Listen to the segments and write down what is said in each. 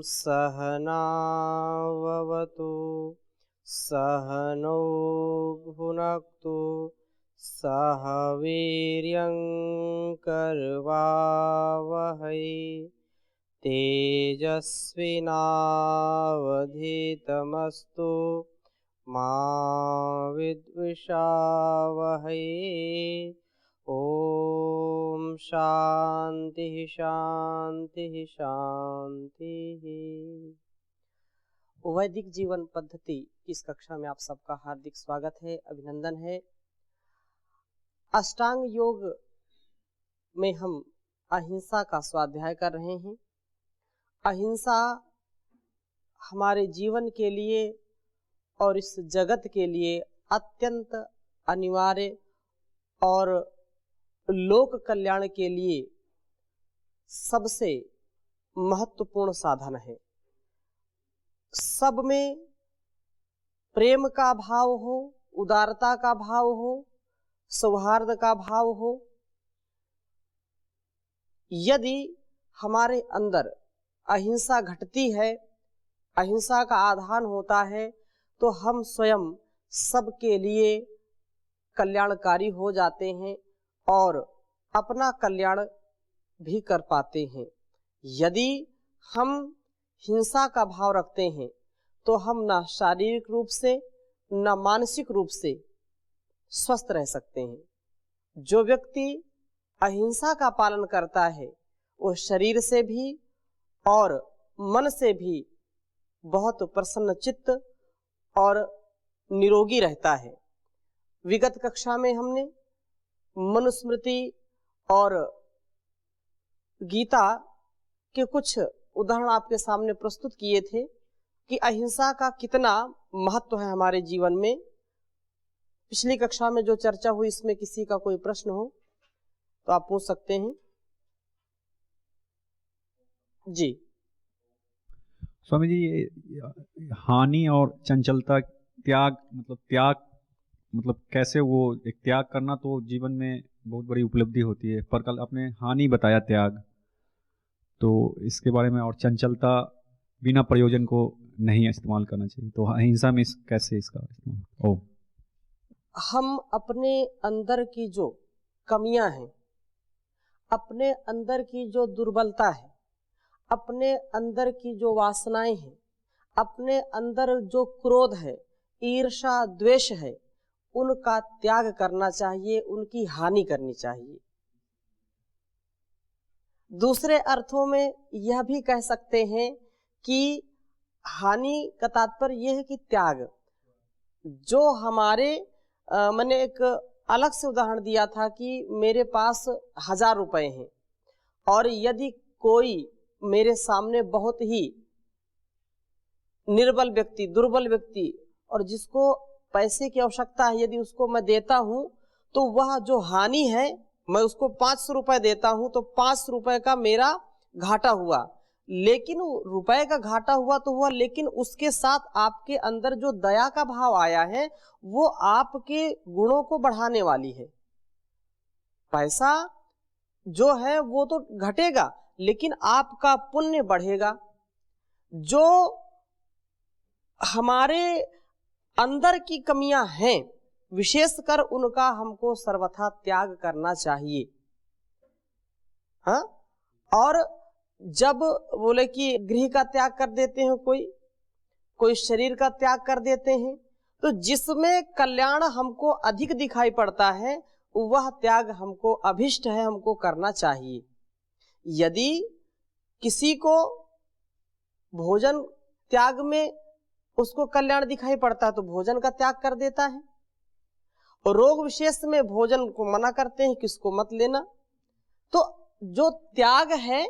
सहनाववतु सहनौ भुनक्तु सह वीर्यं करवावहै तेजस्विनावधीतमस्तु मा विद्विषावहै। ओम शांति शांति शांति। वैदिक जीवन पद्धति इस कक्षा में आप सबका हार्दिक स्वागत है, अभिनंदन है। अष्टांग योग में हम अहिंसा का स्वाध्याय कर रहे हैं। अहिंसा हमारे जीवन के लिए और इस जगत के लिए अत्यंत अनिवार्य और लोक कल्याण के लिए सबसे महत्वपूर्ण साधन है। सब में प्रेम का भाव हो, उदारता का भाव हो, सौहार्द का भाव हो। यदि हमारे अंदर अहिंसा घटती है, अहिंसा का आधान होता है, तो हम स्वयं सबके लिए कल्याणकारी हो जाते हैं और अपना कल्याण भी कर पाते हैं। यदि हम हिंसा का भाव रखते हैं तो हम न शारीरिक रूप से न मानसिक रूप से स्वस्थ रह सकते हैं। जो व्यक्ति अहिंसा का पालन करता है वो शरीर से भी और मन से भी बहुत प्रसन्न चित्त और निरोगी रहता है। विगत कक्षा में हमने मनुस्मृति और गीता के कुछ उदाहरण आपके सामने प्रस्तुत किए थे कि अहिंसा का कितना महत्व है हमारे जीवन में। पिछली कक्षा में जो चर्चा हुई, इसमें किसी का कोई प्रश्न हो तो आप पूछ सकते हैं। जी स्वामी जी, ये हानि और चंचलता, त्याग मतलब कैसे वो एक त्याग करना तो जीवन में बहुत बड़ी उपलब्धि होती है, पर कल आपने हानि बताया त्याग, तो इसके बारे में, और चंचलता बिना प्रयोजन को नहीं इस्तेमाल करना चाहिए, तो अहिंसा में कैसे इसका इस्तेमाल? हम अपने अंदर की जो कमियां हैं, अपने अंदर की जो दुर्बलता है, अपने अंदर की जो वासनाएं हैं, अपने अंदर जो क्रोध है, ईर्ष्या, द्वेष है, उनका त्याग करना चाहिए, उनकी हानि करनी चाहिए। दूसरे अर्थों में यह भी कह सकते हैं कि हानि का तात्पर्य यह है कि त्याग जो हमारे मैंने एक अलग से उदाहरण दिया था कि मेरे पास 1000 रुपए हैं और यदि कोई मेरे सामने बहुत ही निर्बल व्यक्ति, दुर्बल व्यक्ति और जिसको पैसे की आवश्यकता है, यदि उसको मैं देता हूं तो वह जो हानि है, मैं उसको 500 रुपए देता हूं तो 500 रुपए का मेरा घाटा हुआ। लेकिन रुपए का घाटा हुआ तो हुआ, लेकिन उसके साथ आपके अंदर जो दया का भाव आया है वो आपके गुणों को बढ़ाने वाली है। पैसा जो है वो तो घटेगा लेकिन आपका पुण्य बढ़ेगा। जो हमारे अंदर की कमियां हैं, विशेषकर उनका हमको सर्वथा त्याग करना चाहिए। हाँ, और जब बोले कि गृह का त्याग कर देते हैं, कोई शरीर का त्याग कर देते हैं, तो जिसमें कल्याण हमको अधिक दिखाई पड़ता है वह त्याग हमको अभिष्ट है, हमको करना चाहिए। यदि किसी को भोजन त्याग में उसको कल्याण दिखाई पड़ता है तो भोजन का त्याग कर देता है। रोग विशेष में भोजन को मना करते हैं, किसको मत लेना। तो जो त्याग है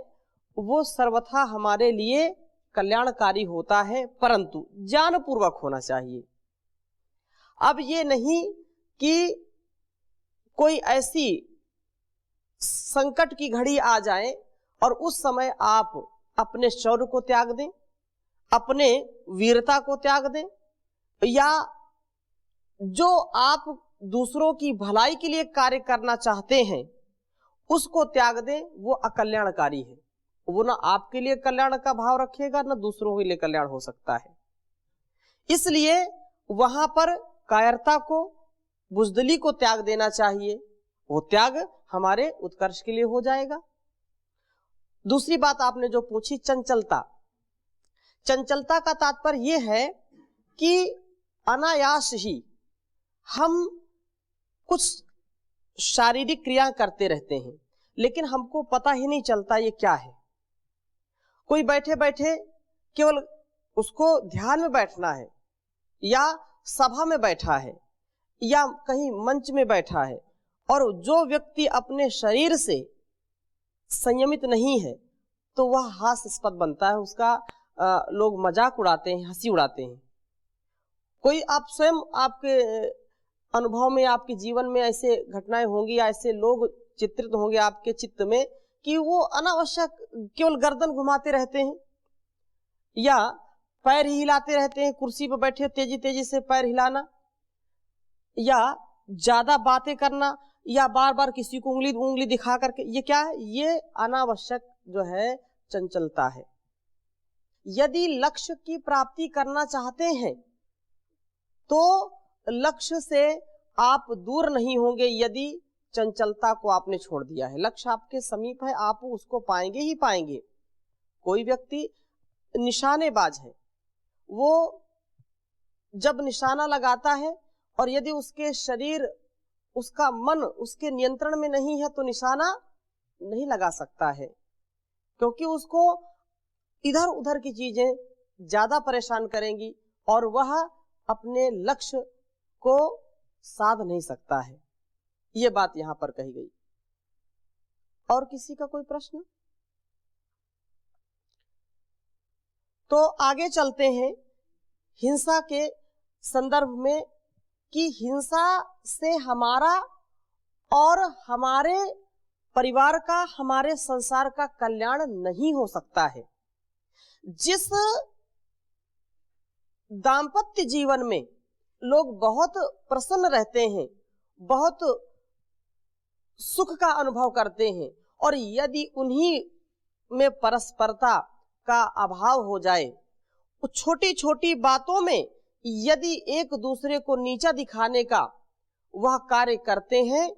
वो सर्वथा हमारे लिए कल्याणकारी होता है, परंतु ज्ञानपूर्वक होना चाहिए। अब ये नहीं कि कोई ऐसी संकट की घड़ी आ जाए और उस समय आप अपने शौर्य को त्याग दें, अपने वीरता को त्याग दें, या जो आप दूसरों की भलाई के लिए कार्य करना चाहते हैं उसको त्याग दें, वो अकल्याणकारी है। वो ना आपके लिए कल्याण का भाव रखेगा, ना दूसरों के लिए कल्याण हो सकता है। इसलिए वहां पर कायरता को, बुजदिली को त्याग देना चाहिए। वो त्याग हमारे उत्कर्ष के लिए हो जाएगा। दूसरी बात आपने जो पूछी, चंचलता। चंचलता का तात्पर्य यह है कि अनायास ही हम कुछ शारीरिक क्रिया करते रहते हैं, लेकिन हमको पता ही नहीं चलता ये क्या है। कोई बैठे बैठे केवल उसको ध्यान में बैठना है, या सभा में बैठा है, या कहीं मंच में बैठा है, और जो व्यक्ति अपने शरीर से संयमित नहीं है तो वह हास्यास्पद बनता है, उसका लोग मजाक उड़ाते हैं, हंसी उड़ाते हैं। कोई आप स्वयं आपके अनुभव में, आपके जीवन में ऐसे घटनाएं होंगी या ऐसे लोग चित्रित होंगे आपके चित्त में कि वो अनावश्यक केवल गर्दन घुमाते रहते हैं या पैर ही हिलाते रहते हैं, कुर्सी पर बैठे तेजी तेजी से पैर हिलाना, या ज्यादा बातें करना, या बार बार किसी को उंगली उंगली दिखा करके, ये क्या है? ये अनावश्यक जो है चंचलता है। यदि लक्ष्य की प्राप्ति करना चाहते हैं तो लक्ष्य से आप दूर नहीं होंगे यदि चंचलता को आपने छोड़ दिया है। लक्ष्य आपके समीप है, आप उसको पाएंगे ही पाएंगे। कोई व्यक्ति निशानेबाज है, वो जब निशाना लगाता है और यदि उसके शरीर, उसका मन उसके नियंत्रण में नहीं है तो निशाना नहीं लगा सकता है, क्योंकि उसको इधर उधर की चीजें ज्यादा परेशान करेंगी और वह अपने लक्ष्य को साध नहीं सकता है। ये बात यहां पर कही गई। और किसी का कोई प्रश्न? तो आगे चलते हैं हिंसा के संदर्भ में कि हिंसा से हमारा और हमारे परिवार का, हमारे संसार का कल्याण नहीं हो सकता है। जिस दाम्पत्य जीवन में लोग बहुत प्रसन्न रहते हैं, बहुत सुख का अनुभव करते हैं, और यदि उन्हीं में परस्परता का अभाव हो जाए, छोटी छोटी बातों में यदि एक दूसरे को नीचा दिखाने का वह कार्य करते हैं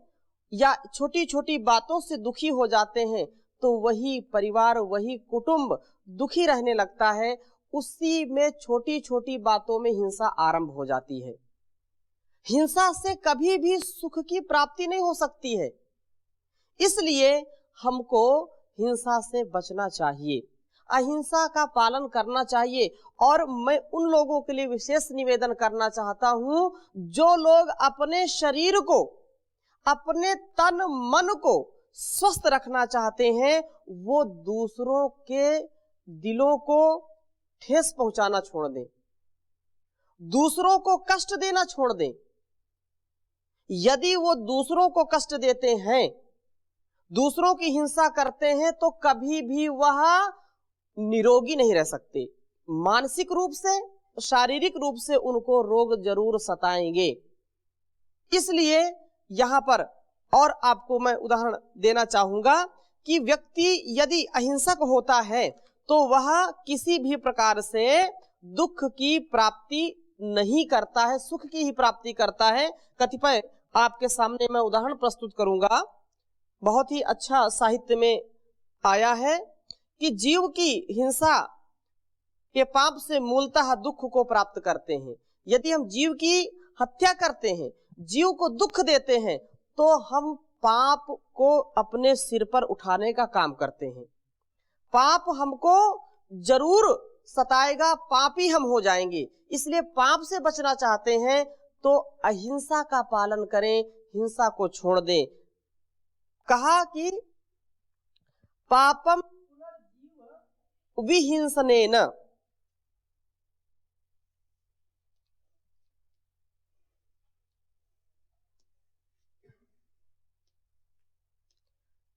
या छोटी छोटी बातों से दुखी हो जाते हैं, तो वही परिवार, वही कुटुंब दुखी रहने लगता है। उसी में छोटी छोटी बातों में हिंसा आरंभ हो जाती है। हिंसा से कभी भी सुख की प्राप्ति नहीं हो सकती है। इसलिए हमको हिंसा से बचना चाहिए, अहिंसा का पालन करना चाहिए। और मैं उन लोगों के लिए विशेष निवेदन करना चाहता हूं जो लोग अपने शरीर को, अपने तन मन को स्वस्थ रखना चाहते हैं, वो दूसरों के दिलों को ठेस पहुंचाना छोड़ दें, दूसरों को कष्ट देना छोड़ दें। यदि वो दूसरों को कष्ट देते हैं, दूसरों की हिंसा करते हैं, तो कभी भी वह निरोगी नहीं रह सकते। मानसिक रूप से, शारीरिक रूप से उनको रोग जरूर सताएंगे। इसलिए यहां पर और आपको मैं उदाहरण देना चाहूंगा कि व्यक्ति यदि अहिंसक होता है तो वह किसी भी प्रकार से दुख की प्राप्ति नहीं करता है, सुख की ही प्राप्ति करता है। कतिपय आपके सामने मैं उदाहरण प्रस्तुत करूंगा, बहुत ही अच्छा साहित्य में आया है कि जीव की हिंसा के पाप से मूलतः दुख को प्राप्त करते हैं। यदि हम जीव की हत्या करते हैं, जीव को दुख देते हैं, तो हम पाप को अपने सिर पर उठाने का काम करते हैं। पाप हमको जरूर सताएगा, पापी हम हो जाएंगे। इसलिए पाप से बचना चाहते हैं तो अहिंसा का पालन करें, हिंसा को छोड़ दें। कहा कि पापम विहिंसनेन,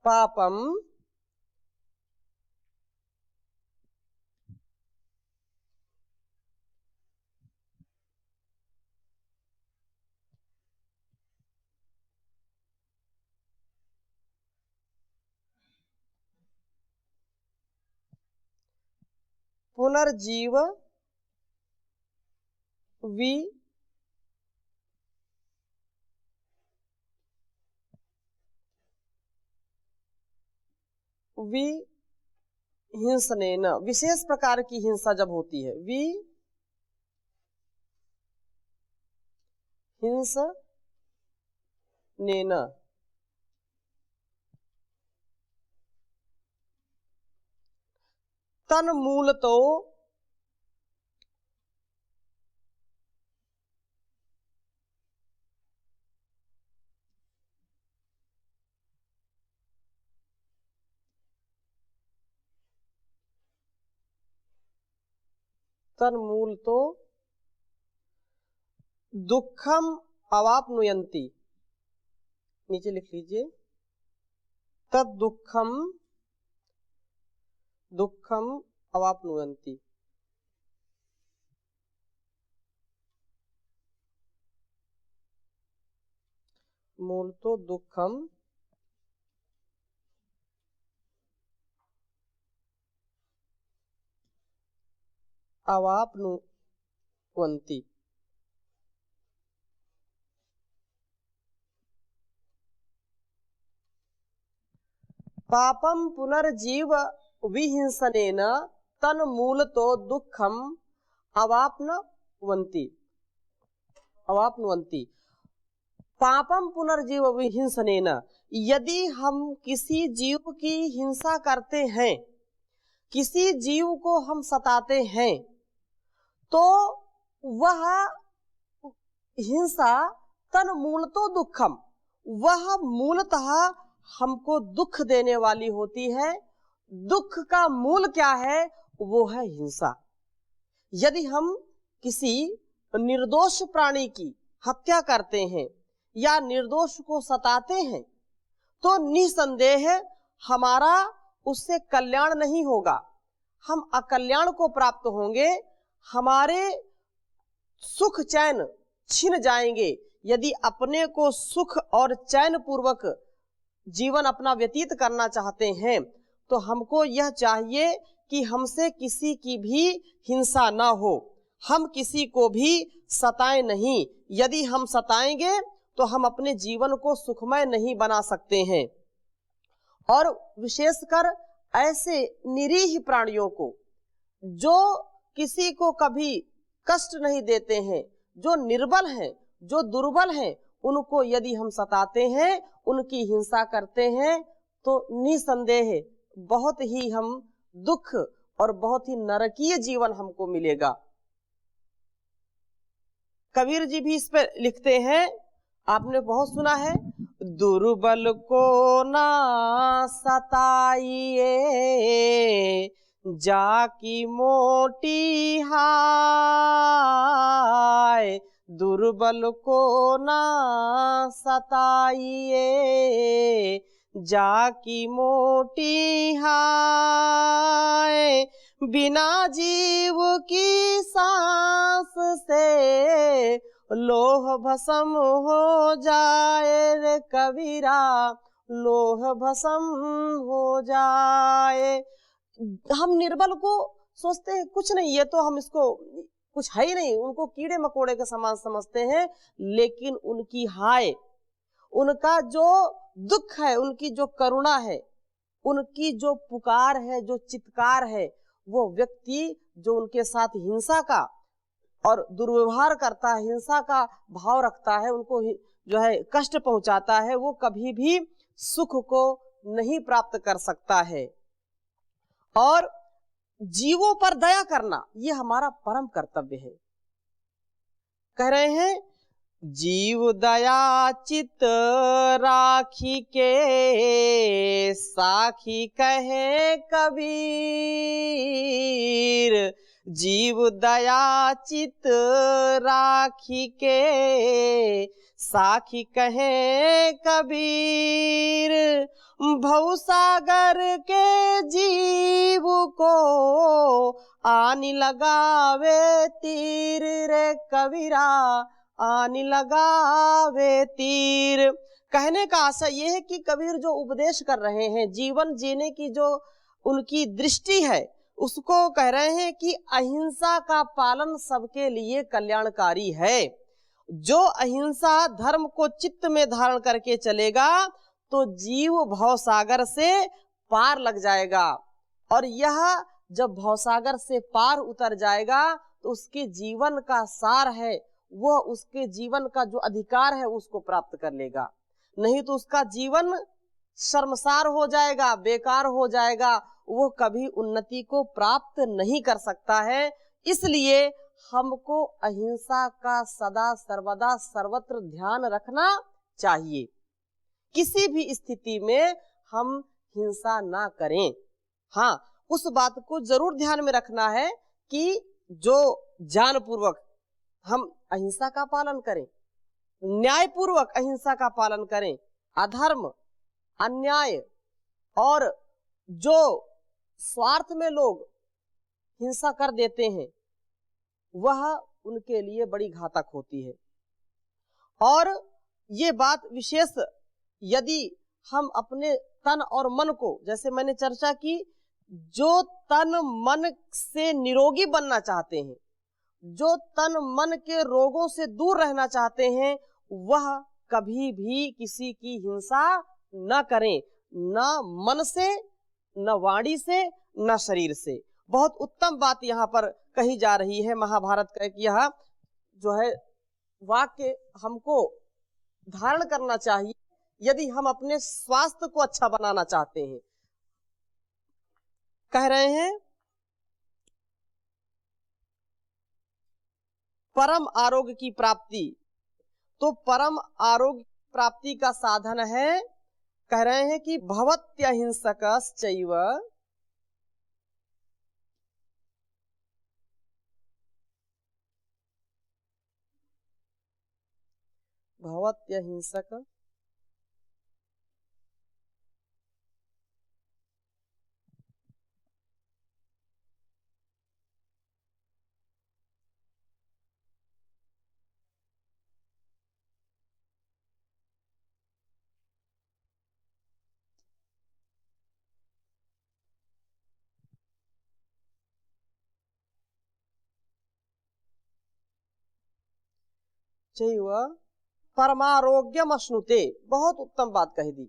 पापम पुनर्जीव विहिंसनेन, विशेष प्रकार की हिंसा जब होती है, विहिंसनेन, तन्मूलतो दुखम अवाप्नुयन्ति, नीचे लिख लीजिए, तद दुखम अवाप्नुयन्ति। मूलतो दुखम अवाप्नुवन्ति। पापम पुनर्जीव विहिंसनेन तन्मूलतो दुखम अवाप्नुवन्ति। पापम पुनर्जीव विहिंसनेन, यदि हम किसी जीव की हिंसा करते हैं, किसी जीव को हम सताते हैं, तो वह हिंसा तन्मूलतो दुखम, वह मूलतः हमको दुख देने वाली होती है। दुख का मूल क्या है? वो है हिंसा। यदि हम किसी निर्दोष प्राणी की हत्या करते हैं या निर्दोष को सताते हैं, तो निसंदेह हमारा उससे कल्याण नहीं होगा, हम अकल्याण को प्राप्त होंगे, हमारे सुख चैन छिन जाएंगे। यदि अपने को सुख और चैन पूर्वक जीवन अपना व्यतीत करना चाहते हैं, तो हमको यह चाहिए कि हमसे किसी की भी हिंसा ना हो, हम किसी को भी सताएं नहीं। यदि हम सताएंगे तो हम अपने जीवन को सुखमय नहीं बना सकते हैं। और विशेषकर ऐसे निरीह प्राणियों को, जो किसी को कभी कष्ट नहीं देते हैं, जो निर्बल हैं, जो दुर्बल हैं, उनको यदि हम सताते हैं, उनकी हिंसा करते हैं, तो निसंदेह बहुत ही हम दुख और बहुत ही नरकीय जीवन हमको मिलेगा। कबीर जी भी इस पर लिखते हैं, आपने बहुत सुना है, दुर्बल को ना सताइए जाकी मोटी हाय, दुर्बल को ना सताइए जाकी मोटी हाय, बिना जीव की सांस से लोह भस्म हो जाए रे कबीरा, लोह भस्म हो जाए। हम निर्बल को सोचते हैं कुछ नहीं, ये तो हम इसको कुछ है ही नहीं, उनको कीड़े मकोड़े के समान समझते हैं, लेकिन उनकी हाय, उनका जो दुख है, उनकी जो करुणा है, उनकी जो पुकार है, जो चित्कार है, वो व्यक्ति जो उनके साथ हिंसा का और दुर्व्यवहार करता है, हिंसा का भाव रखता है, उनको जो है कष्ट पहुंचाता है, वो कभी भी सुख को नहीं प्राप्त कर सकता है। और जीवों पर दया करना ये हमारा परम कर्तव्य है। कह रहे हैं, जीव दया चित राखी के साखी कहे कबीर, जीव दया चित राखी के साखी कहे कबीर, भवसागर के जीव को आनी लगावे तीर रे कबीरा, आनी लगावे तीर। कहने का आशय यह है कि कबीर जो उपदेश कर रहे हैं, जीवन जीने की जो उनकी दृष्टि है, उसको कह रहे हैं कि अहिंसा का पालन सबके लिए कल्याणकारी है। जो अहिंसा धर्म को चित्त में धारण करके चलेगा तो जीव भवसागर से पार लग जाएगा, और यह जब भवसागर से पार उतर जाएगा तो उसके जीवन का सार है, वह उसके जीवन का जो अधिकार है उसको प्राप्त कर लेगा। नहीं तो उसका जीवन शर्मसार हो जाएगा, बेकार हो जाएगा, वो कभी उन्नति को प्राप्त नहीं कर सकता है। इसलिए हमको अहिंसा का सदा सर्वदा सर्वत्र ध्यान रखना चाहिए। किसी भी स्थिति में हम हिंसा ना करें। हाँ, उस बात को जरूर ध्यान में रखना है कि जो जानपूर्वक हम अहिंसा का पालन करें, न्यायपूर्वक अहिंसा का पालन करें। अधर्म, अन्याय और जो स्वार्थ में लोग हिंसा कर देते हैं वह उनके लिए बड़ी घातक होती है। और ये बात विशेष यदि हम अपने तन और मन को, जैसे मैंने चर्चा की, जो तन मन से निरोगी बनना चाहते हैं, जो तन मन के रोगों से दूर रहना चाहते हैं, वह कभी भी किसी की हिंसा न करें, न मन से, न वाणी से, न शरीर से। बहुत उत्तम बात यहाँ पर कही जा रही है। महाभारत का एक यह जो है वाक्य हमको धारण करना चाहिए यदि हम अपने स्वास्थ्य को अच्छा बनाना चाहते हैं। कह रहे हैं परम आरोग्य की प्राप्ति, तो परम आरोग्य प्राप्ति का साधन है, कह रहे हैं कि भवत्यहिंसकश्चैव भवत्यहिंसक चैव परमारोग्यम अश्नुते। बहुत उत्तम बात कही दी।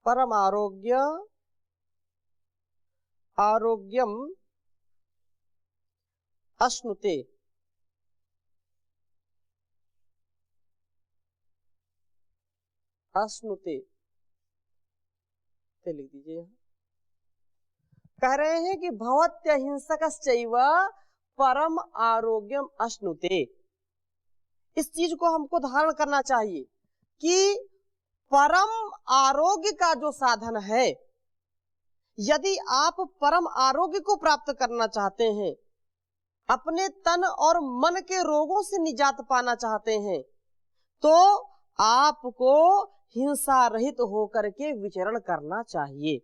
परम आरोग्य आरोग्यम अश्नुते, अश्नुते लिख दीजिए। कह रहे हैं कि भवत्यहिंसकश्चैव परम आरोग्यम अश्नुते। इस चीज को हमको धारण करना चाहिए कि परम आरोग्य का जो साधन है, यदि आप परम आरोग्य को प्राप्त करना चाहते हैं, अपने तन और मन के रोगों से निजात पाना चाहते हैं, तो आपको हिंसा रहित होकर के विचरण करना चाहिए।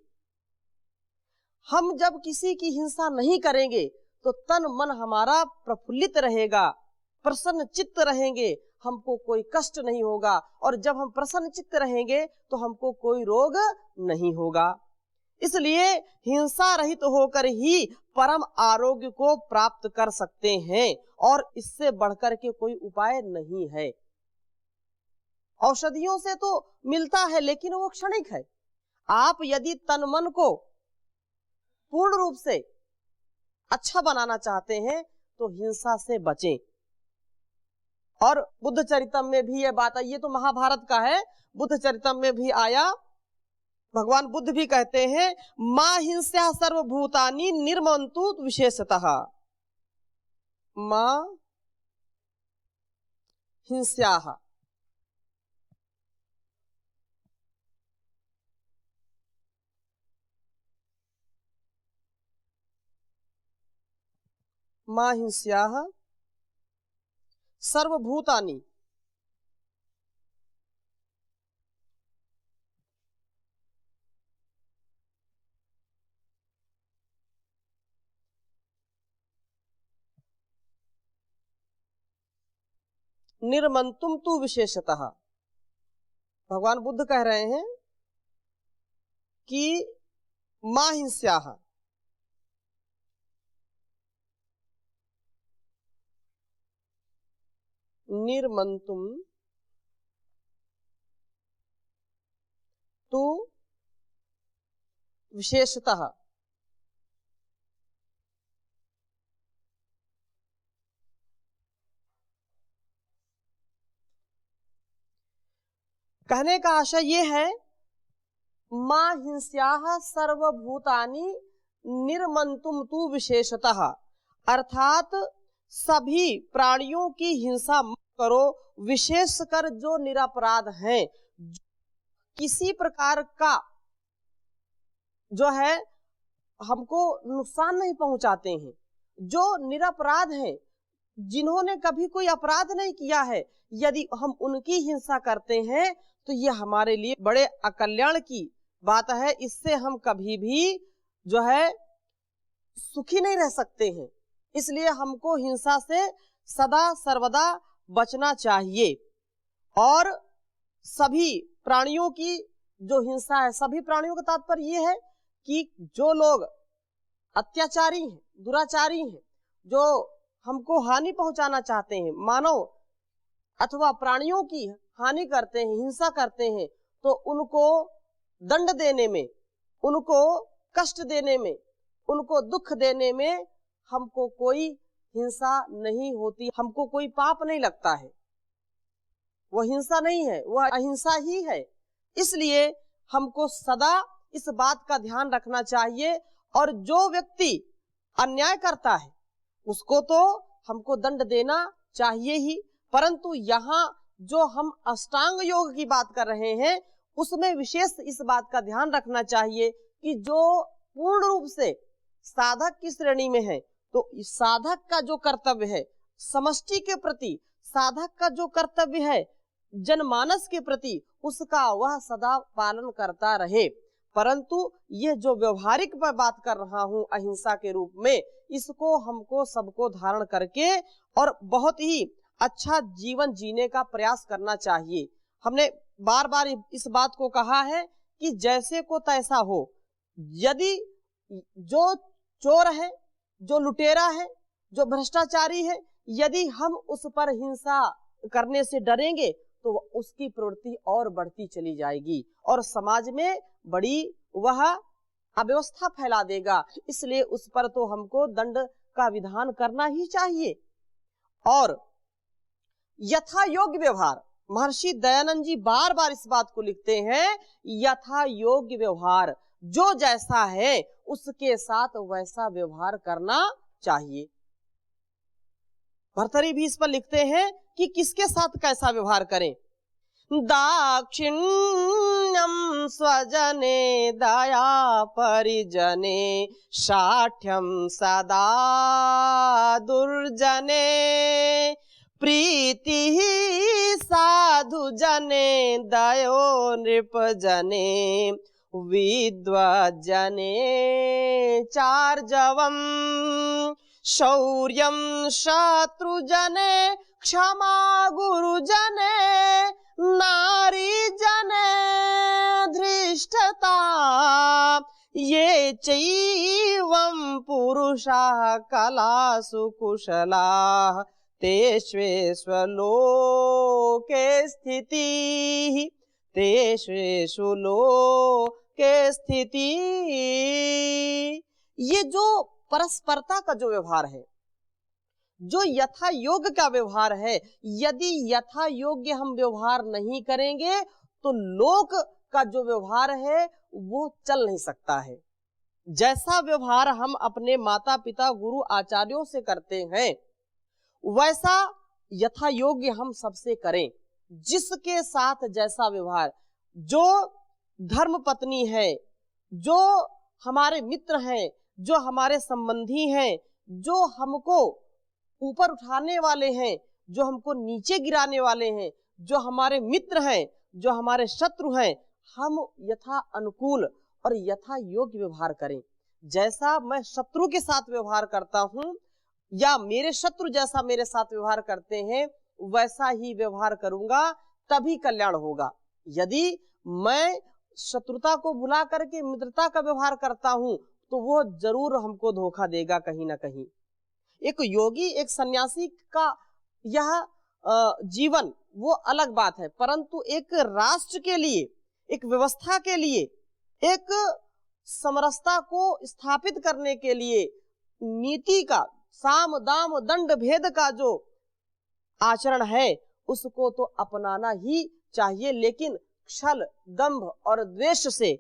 हम जब किसी की हिंसा नहीं करेंगे तो तन मन हमारा प्रफुल्लित रहेगा, प्रसन्न चित्त रहेंगे, हमको कोई कष्ट नहीं होगा, और जब हम प्रसन्न चित्त रहेंगे तो हमको कोई रोग नहीं होगा। इसलिए हिंसा रहित होकर ही परम आरोग्य को प्राप्त कर सकते हैं, और इससे बढ़कर के कोई उपाय नहीं है। औषधियों से तो मिलता है लेकिन वो क्षणिक है। आप यदि तन मन को पूर्ण रूप से अच्छा बनाना चाहते हैं तो हिंसा से बचें। और बुद्ध चरितम में भी ये बात आई, ये तो महाभारत का है, बुद्ध चरितम में भी आया। भगवान बुद्ध भी कहते हैं मां हिंसा सर्वभूतानि निर्मंतु विशेषतः, मां हिंस्याः मां हिंस्याः सर्वभूतानि निर्मंतुम तु विशेषतः। भगवान बुद्ध कह रहे हैं कि मा हिंस्याः, निर्मंतुम तु विशेषतः। कहने का आशय ये है, मा हिंस्याः सर्वभूतानि निर्मंतुम तु विशेषतः, अर्थात सभी प्राणियों की हिंसा मत करो, विशेषकर जो निरपराध हैं, किसी प्रकार का जो है हमको नुकसान नहीं पहुंचाते हैं, जो निरपराध हैं, जिन्होंने कभी कोई अपराध नहीं किया है, यदि हम उनकी हिंसा करते हैं तो ये हमारे लिए बड़े अकल्याण की बात है। इससे हम कभी भी जो है सुखी नहीं रह सकते हैं। इसलिए हमको हिंसा से सदा सर्वदा बचना चाहिए। और सभी प्राणियों की जो हिंसा है, सभी प्राणियों का तात्पर्य ये है कि जो लोग अत्याचारी हैं, दुराचारी हैं, जो हमको हानि पहुंचाना चाहते हैं, मानव अथवा प्राणियों की हानि करते हैं, हिंसा करते हैं, तो उनको दंड देने में, उनको कष्ट देने में, उनको दुख देने में हमको कोई हिंसा नहीं होती, हमको कोई पाप नहीं लगता है। वह हिंसा नहीं है, वह अहिंसा ही है। इसलिए हमको सदा इस बात का ध्यान रखना चाहिए। और जो व्यक्ति अन्याय करता है उसको तो हमको दंड देना चाहिए ही, परंतु यहाँ जो हम अष्टांग योग की बात कर रहे हैं उसमें विशेष इस बात का ध्यान रखना चाहिए कि जो पूर्ण रूप से साधक की श्रेणी में है, तो साधक का जो कर्तव्य है समष्टि के प्रति, साधक का जो कर्तव्य है जनमानस के प्रति, उसका वह सदा पालन करता रहे। परंतु यह जो व्यवहारिक मैं बात कर रहा हूं अहिंसा के रूप में, इसको हमको सबको धारण करके और बहुत ही अच्छा जीवन जीने का प्रयास करना चाहिए। हमने बार बार इस बात को कहा है कि जैसे को तैसा हो। यदि जो चोर है, जो लुटेरा है, जो भ्रष्टाचारी है, यदि हम उस पर हिंसा करने से डरेंगे तो उसकी प्रवृत्ति और बढ़ती चली जाएगी और समाज में बड़ी वह अव्यवस्था फैला देगा। इसलिए उस पर तो हमको दंड का विधान करना ही चाहिए। और यथा योग्य व्यवहार, महर्षि दयानंद जी बार बार इस बात को लिखते हैं, यथा योग्य व्यवहार, जो जैसा है उसके साथ वैसा व्यवहार करना चाहिए। भर्तृहरि भी इस पर लिखते हैं कि किसके साथ कैसा व्यवहार करें। दाक्षिण्यम स्वजने दया परिजने, शाठ्यम सदा दुर्जने, प्रीति साधु जने दयो नृपजने, विद्वज्जने चार्जवम, शौर्यम शत्रुजने, क्षमा गुरुजने, नारी जने धृष्टता, ये चैवं पुरुषाः कलासु कुशलाः, तेष्वेष्व लोके स्थितिः, तेष्वेषु लोके स्थितिः। ये जो परस्परता का जो व्यवहार है, जो यथा योग्य का व्यवहार है, यदि यथा योग्य हम व्यवहार नहीं करेंगे तो लोक का जो व्यवहार है वो चल नहीं सकता है। जैसा व्यवहार हम अपने माता पिता गुरु आचार्यों से करते हैं वैसा यथा योग्य हम सबसे करें। जिसके साथ जैसा व्यवहार, जो धर्म पत्नी है, जो हमारे मित्र हैं, जो हमारे संबंधी हैं, जो हमको ऊपर उठाने वाले हैं, जो हमको नीचे गिराने वाले हैं, जो हमारे मित्र हैं, जो हमारे शत्रु हैं, हम यथा अनुकूल और यथा योग्य व्यवहार करें। जैसा मैं शत्रु के साथ व्यवहार करता हूं या मेरे शत्रु जैसा मेरे साथ व्यवहार करते हैं, वैसा ही व्यवहार करूंगा तभी कल्याण होगा। यदि मैं शत्रुता को भुला करके मित्रता का व्यवहार करता हूं तो वो जरूर हमको धोखा देगा कहीं ना कहीं। एक योगी, एक सन्यासी का यह जीवन वो अलग बात है, परंतु एक राष्ट्र के लिए, एक व्यवस्था के लिए, एक समरसता को स्थापित करने के लिए नीति का, साम दाम दंड भेद का जो आचरण है उसको तो अपनाना ही चाहिए, लेकिन छल, दंभ और द्वेष से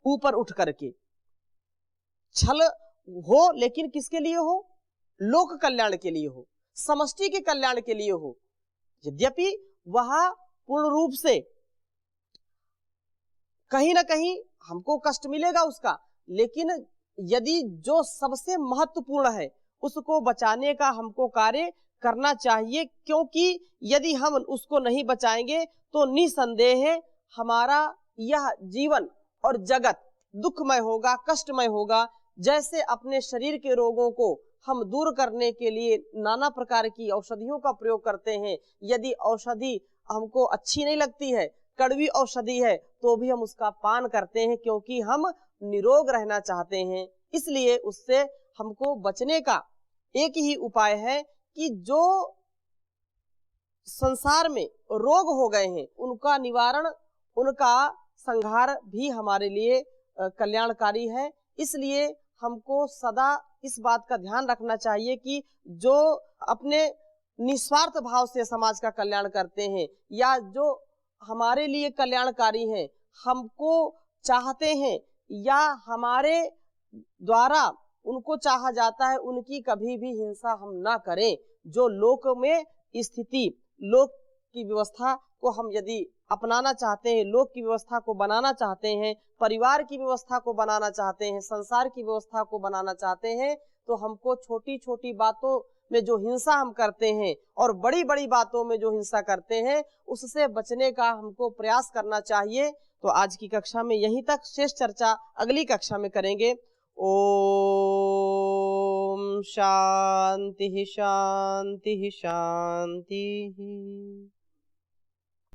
ऊपर उठ करके। छल हो लेकिन किसके लिए हो? लोक कल्याण के लिए हो, समष्टि के कल्याण के लिए हो। यद्यपि वह पूर्ण रूप से कहीं ना कहीं हमको कष्ट मिलेगा उसका, लेकिन यदि जो सबसे महत्वपूर्ण है उसको बचाने का हमको कार्य करना चाहिए, क्योंकि यदि हम उसको नहीं बचाएंगे तो निसंदेह हमारा यह जीवन और जगत दुखमय होगा, कष्टमय होगा। जैसे अपने शरीर के रोगों को हम दूर करने के लिए नाना प्रकार की औषधियों का प्रयोग करते हैं, यदि औषधि हमको अच्छी नहीं लगती है, कड़वी औषधि है, तो भी हम उसका पान करते हैं क्योंकि हम निरोग रहना चाहते हैं। इसलिए उससे हमको बचने का एक ही उपाय है कि जो संसार में रोग हो गए हैं उनका निवारण, उनका संहार भी हमारे लिए कल्याणकारी है। इसलिए हमको सदा इस बात का ध्यान रखना चाहिए कि जो अपने निस्वार्थ भाव से समाज का कल्याण करते हैं या जो हमारे लिए कल्याणकारी हैं, हमको चाहते हैं या हमारे द्वारा उनको चाहा जाता है, उनकी कभी भी हिंसा हम ना करें। जो लोक में स्थिति, लोक की व्यवस्था को हम यदि अपनाना चाहते हैं, लोक की व्यवस्था को बनाना चाहते हैं, परिवार की व्यवस्था को बनाना चाहते हैं, संसार की व्यवस्था को बनाना चाहते हैं, तो हमको छोटी छोटी बातों में जो हिंसा हम करते हैं और बड़ी बड़ी बातों में जो हिंसा करते हैं उससे बचने का हमको प्रयास करना चाहिए। तो आज की कक्षा में यहीं तक, शेष चर्चा अगली कक्षा में करेंगे। ओम शांति शांति शांति।